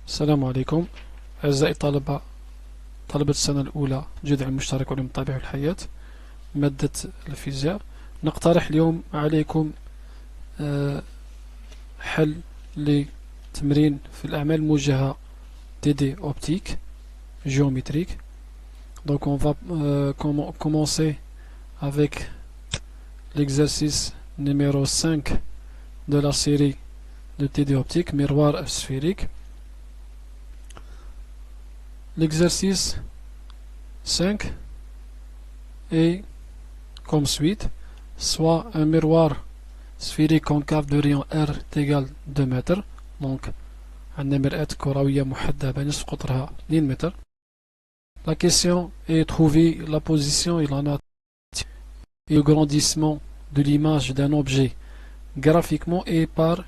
السلام عليكم أعزائي طلبة السنة الأولى جذع المشترك وعلوم الطبيعة والحياة مادة الفيزياء. نقترح اليوم عليكم حل لتمرين في الأعمال الموجهة TD optique géométrique. Donc on va commencer avec l'exercice numéro 5 de la série de TD optique, miroir sphérique. L'exercice 5 est comme suite: soit un miroir sphérique concave de rayon R est égal 2 mètres, donc عندنا مرآة كروية محدبة نصف قطرها 2 متر. La question est trouver la position et la nature et le grandissement de l'image d'un objet graphiquement et par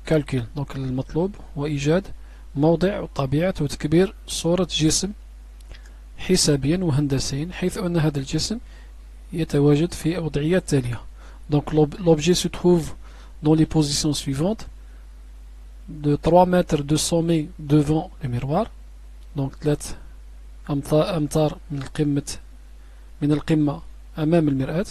calcul. Donc المطلوب هو إيجاد موضع وطبيعة وتكبير صورة جسم حسابيا وهندسيا، حيث أن هذا الجسم يتواجد في الوضعيات التالية. Donc l'objet se trouve dans les positions suivantes: de 3 mètres de sommet devant le miroir, donc 3 أمتار من القمة أمام المرآة.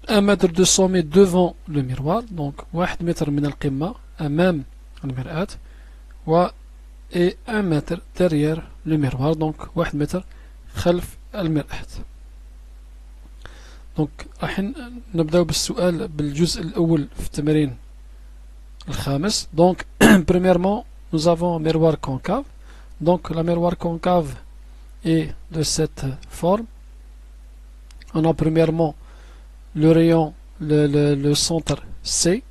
1 mètre de sommet devant le miroir, donc 1 متر من القمة أمام المرآة، et 1 mètre derrière le miroir, donc 1 متر خلف المرآة. donc راح نبدأ بالسؤال بالجزء الأول في التمرين الخامس. donc premièrement nous avons un miroir concave. donc la miroir concave est de cette forme. On a premièrement le rayon, le centre C,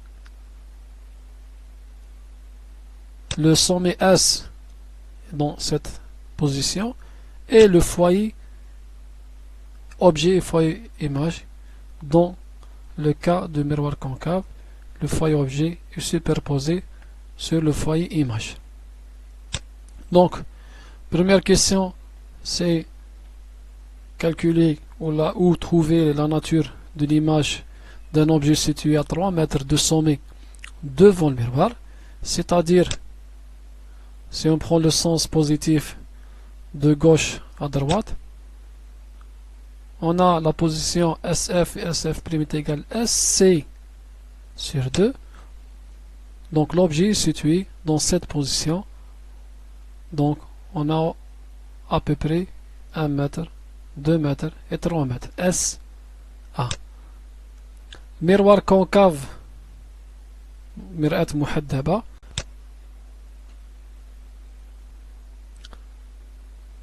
le sommet S dans cette position, et le foyer objet et foyer image. Dans le cas de miroir concave, le foyer objet est superposé sur le foyer image. Donc première question, c'est calculer ou trouver la nature de l'image d'un objet situé à 3 mètres de sommet devant le miroir, c'est-à-dire si on prend le sens positif de gauche à droite, on a la position SF et SF' est égal SC sur 2. donc l'objet est situé dans cette position, donc on a à peu près 1 mètre, 2 mètres et 3 mètres, SA. miroir concave مرآة محدبة.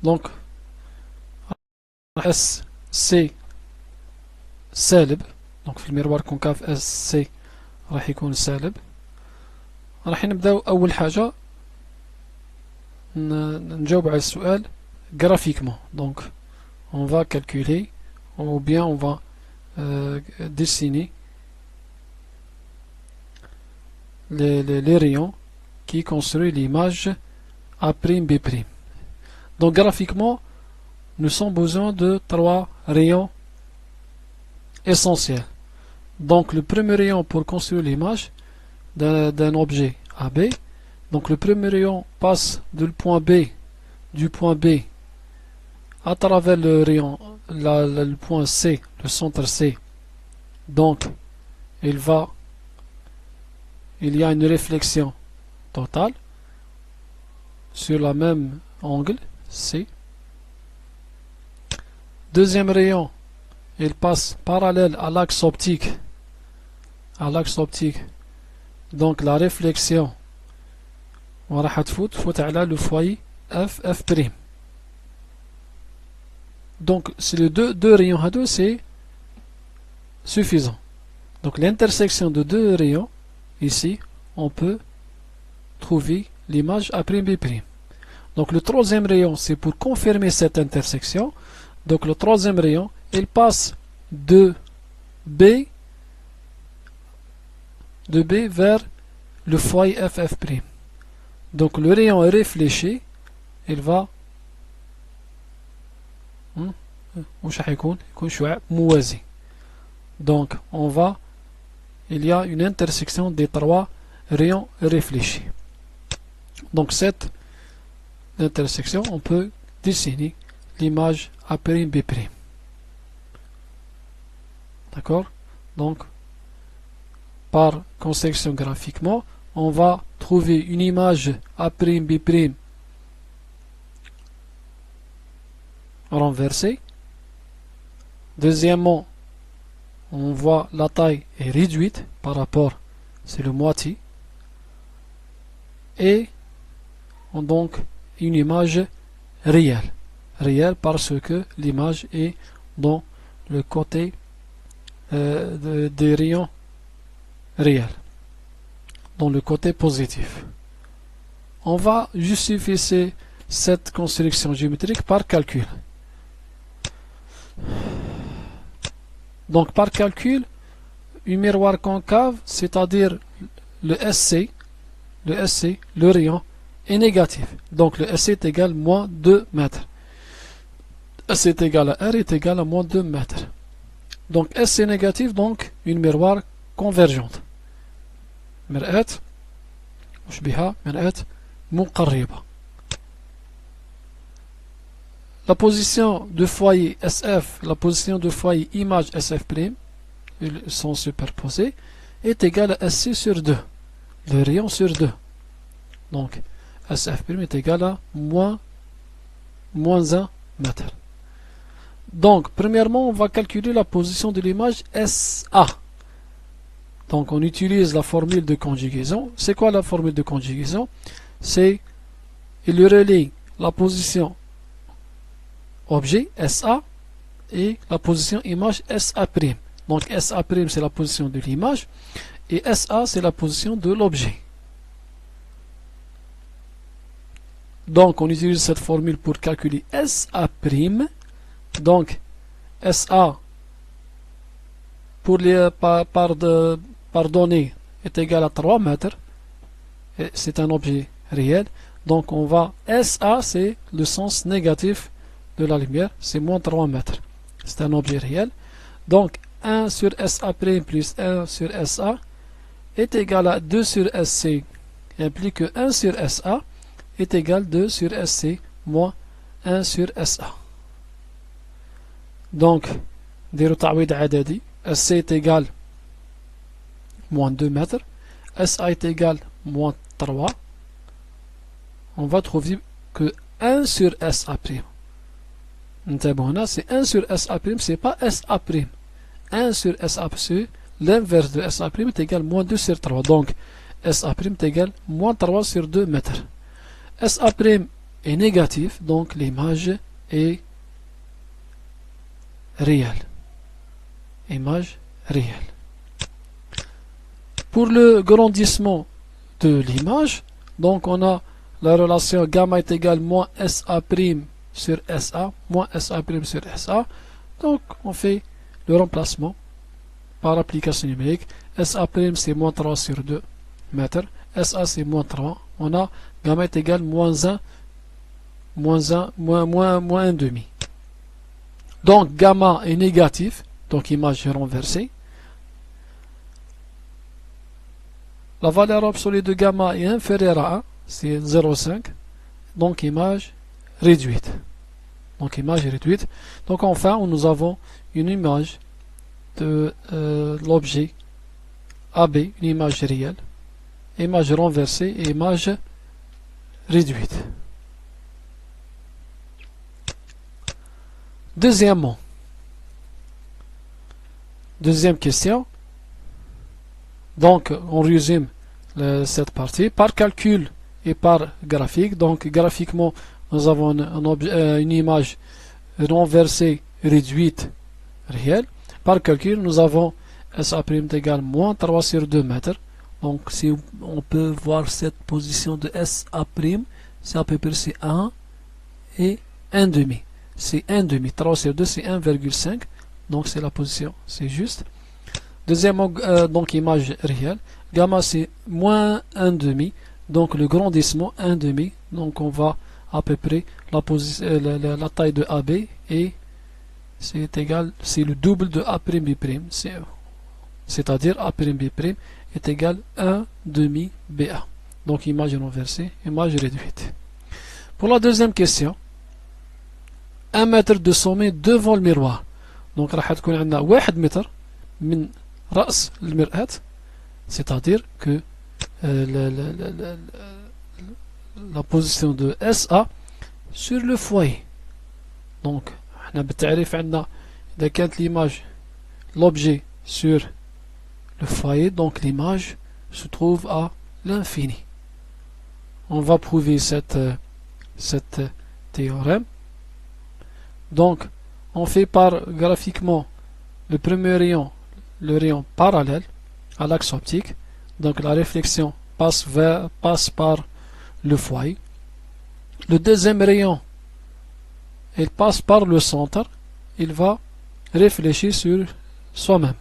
donc SC سالب، donc في الميروار كونكاف SC راح يكون سالب. راح نبداو أول حاجة نجاوب على السؤال graphiquement. donc on va calculer ou bien on va dessiner les rayons qui construisent l'image A'B'. donc graphiquement nous avons besoin de 3 rayons essentiels. donc le premier rayon pour construire l'image d'un objet AB, donc le premier rayon passe du point B à travers le rayon, le point C, le centre C. donc il y a une réflexion totale sur la même angle C. deuxième rayon, il passe parallèle à l'axe optique, donc la réflexion وراح تفوت على le foyer F'. donc c'est les deux rayons هادو c'est suffisant. donc l'intersection de 2 rayons ici, on peut trouver l'image A'B'. donc le troisième rayon, c'est pour confirmer cette intersection. donc le troisième rayon, il passe de B vers le foyer F'. donc le rayon est réfléchi, il va واش راح يكون شعاع موازي. donc il y a une intersection des 3 rayons réfléchis. donc cette l'intersection, on peut dessiner l'image A'B'. D'accord? Donc, par construction graphiquement, on va trouver une image A'B' renversée. Deuxièmement, on voit la taille est réduite par rapport, c'est le moitié. Et on donc une image réelle. Réelle parce que l'image est dans le côté des rayons réels, dans le côté positif. On va justifier cette construction géométrique par calcul. Donc par calcul, un miroir concave, c'est-à-dire le SC, le rayon, est négatif. Donc le SC est égal à moins 2 mètres. SC est égal à R est égal à moins 2 mètres. Donc SC négatif, donc une miroir convergente. مرآة مشبهة مرآة مقربة. La position de foyer SF, la position de foyer image SF', ils sont superposés, est égale à SC sur 2, le rayon sur 2. Donc SF' est égal à moins 1 mètre. Donc premièrement, on va calculer la position de l'image SA. Donc on utilise la formule de conjugaison. C'est quoi la formule de conjugaison? C'est il relie la position objet SA et la position image SA'. Donc SA' c'est la position de l'image et SA c'est la position de l'objet. Donc on utilise cette formule pour calculer SA'. Donc SA pour les par donnée est égal à 3 mètres. C'est un objet réel. Donc on va SA c'est le sens négatif de la lumière, c'est moins 3 mètres. C'est un objet réel. Donc 1 sur SA' plus 1 sur SA est égal à 2 sur SC, implique que 1 sur SA est égal à 2 sur SC moins 1 sur SA. Donc, des تعويض عددي, SC est égal moins 2 mètres, SA est égal moins 3. On va trouver que 1 sur SA'. C'est 1 sur SA', c'est pas SA'. 1 sur SA', c'est l'inverse de SA' est égal moins 2 sur 3. Donc, SA' est égal moins 3 sur 2 mètres. SA' est négatif, donc l'image est réelle. Image réelle. Pour le grandissement de l'image, donc on a la relation gamma est égal moins SA' sur SA, moins SA' sur SA. Donc on fait le remplacement par application numérique. SA' c'est moins 3 sur 2 mètres. SA c'est moins 3. On a gamma est égal moins 1, moins 1,5. Donc gamma est négatif, donc image renversée. La valeur absolue de gamma est inférieure à 1, c'est 0,5. Donc image réduite. Donc image réduite. Donc enfin, nous avons une image de l'objet AB, une image réelle, image renversée et image réduite. Deuxièmement, deuxième question. Donc on résume cette partie par calcul et par graphique. Donc graphiquement, nous avons une image renversée, réduite, réelle. Par calcul, nous avons SA' est égal à moins 3 sur 2 mètres. Donc si on peut voir cette position de SA', c'est à peu près 1 et 1,5. C'est 1,5. 3 sur 2, c'est 1,5. Donc c'est la position, c'est juste. Deuxièmement, donc image réelle. Gamma c'est moins 1,5. Donc le grandissement 1,5. Donc on va à peu près la taille de AB et c'est égal, c'est le double de A'B'. C'est-à-dire A'B' est égal à 1,5 BA. Donc image renversée, image réduite. Pour la deuxième question, 1 mètre de sommet devant le miroir. Donc راح تكون عندنا 1 متر من رأس المرآة, c'est-à-dire que la position de SA sur le foyer. Donc احنا بالتعريف عندنا إذا كانت l'image, l'objet sur le foyer, donc l'image se trouve à l'infini. On va prouver cette théorème. Donc on fait par graphiquement le premier rayon, le rayon parallèle à l'axe optique. Donc la réflexion passe par le foyer. Le deuxième rayon, il passe par le centre, il va réfléchir sur soi-même.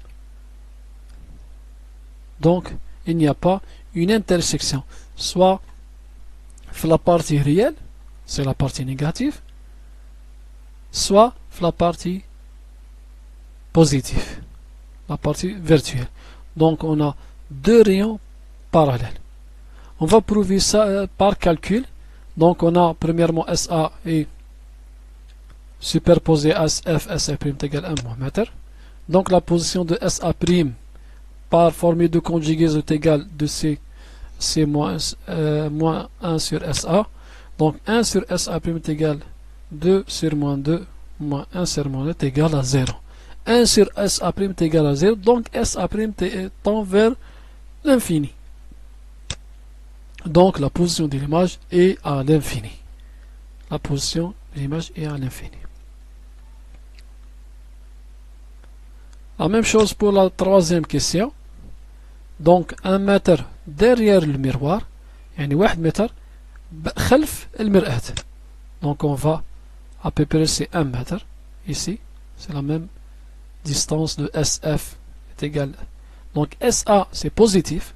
Donc il n'y a pas une intersection, soit la partie réelle, c'est la partie négative, soit la partie positive, la partie virtuelle. Donc on a deux rayons parallèles. On va prouver ça par calcul. Donc on a premièrement SA est superposé à SF, SA' est égal à 1 mètre. Donc la position de SA' par formule de conjugaison est égale de C moins 1 sur SA. Donc 1 sur SA' est égal 2 sur moins 2 moins 1 sur moins 2 est égal à 0. 1 sur SA' est égal à 0. Donc SA' tend vers l'infini. Donc la position de l'image est à l'infini. La position de l'image est à l'infini. La même chose pour la troisième question. Donc 1 mètre derrière le miroir, يعني 1 متر خلف المرآة. Donc on va à peu près c'est 1 mètre ici, c'est la même distance de SF est égale. Donc SA c'est positif,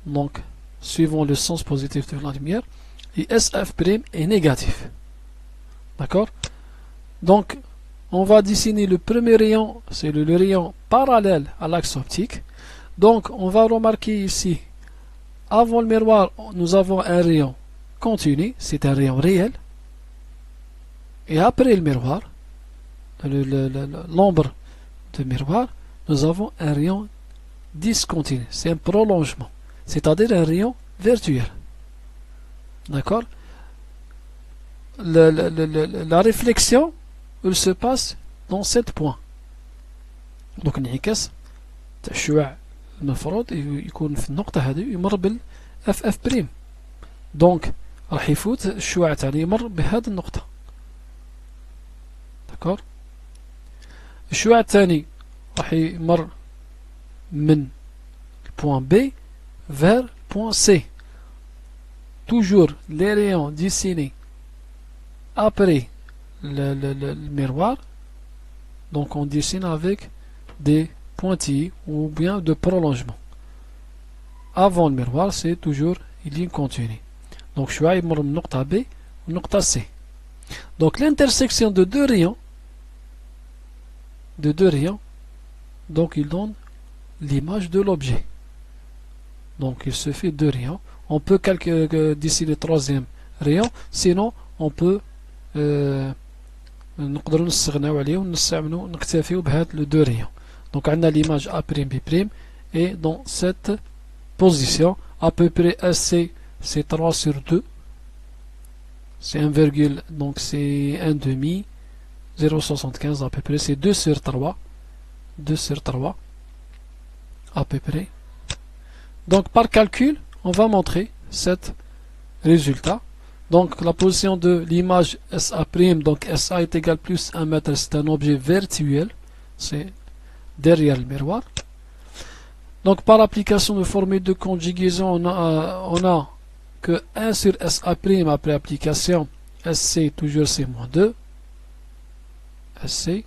donc suivant le sens positif de la lumière, et SF' est négatif. D'accord? Donc on va dessiner le premier rayon, c'est le rayon parallèle à l'axe optique. Donc on va remarquer ici, avant le miroir, nous avons un rayon continu, c'est un rayon réel. Et après le miroir, l'ombre du miroir, nous avons un rayon discontinu, c'est un prolongement, c'est-à-dire un rayon virtuel. D'accord? La réflexion, elle se passe dans 7 points. Donc انعكاس تاع الشعاع المفروض يكون في النقطة هذه يمر بالF F'. دونك راح يفوت الشعاع تاعنا يمر بهذه النقطة. داكور؟ الشعاع الثاني راح يمر من point B vers point C. Toujours les rayons dessinés après le miroir. Donc on dessine avec des pointillés ou bien de prolongement. Avant le miroir, c'est toujours une ligne continue. Donc je vais يمر من نقطة B ou نقطة C. Donc l'intersection de deux rayons, donc il donne l'image de l'objet. Donc il se fait deux rayons. On peut calculer d'ici le troisième rayon, sinon on peut نقدر نستغناو عليه ونستعملوا نكتفيو بهاد لو دو ريون. Donc on a l'image A' B' et dans cette position à peu près SC c'est 3 sur 2, c'est 1, donc c'est 1 demi, 0,75 à peu près, c'est 2 sur 3 à peu près. Donc par calcul on va montrer cet résultat. Donc la position de l'image SA', donc SA est égal plus 1 mètre, c'est un objet virtuel, c'est derrière le miroir. Donc par application de formule de conjugaison, on a que 1 sur SA' après application, SC toujours c'est moins 2, SC,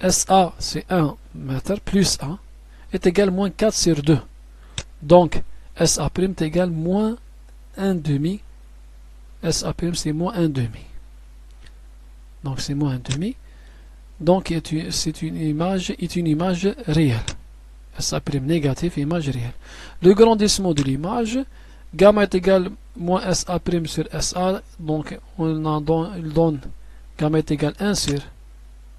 SA c'est 1 mètre plus 1, est égal moins 4 sur 2. Donc SA' est égal moins 1 demi, SA' c'est moins 1 demi. Donc c'est moins 1 demi. Donc c'est une image réelle. SA' négatif, image réelle. Le grandissement de l'image, gamma est égal moins SA' sur SA, donc il donne gamma est égal à 1 sur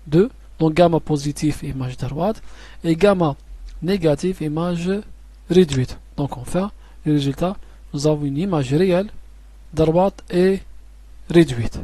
2, donc gamma positif image droite, et gamma négatif image réduite. Donc enfin, le résultat, nous avons une image réelle, droite et réduite.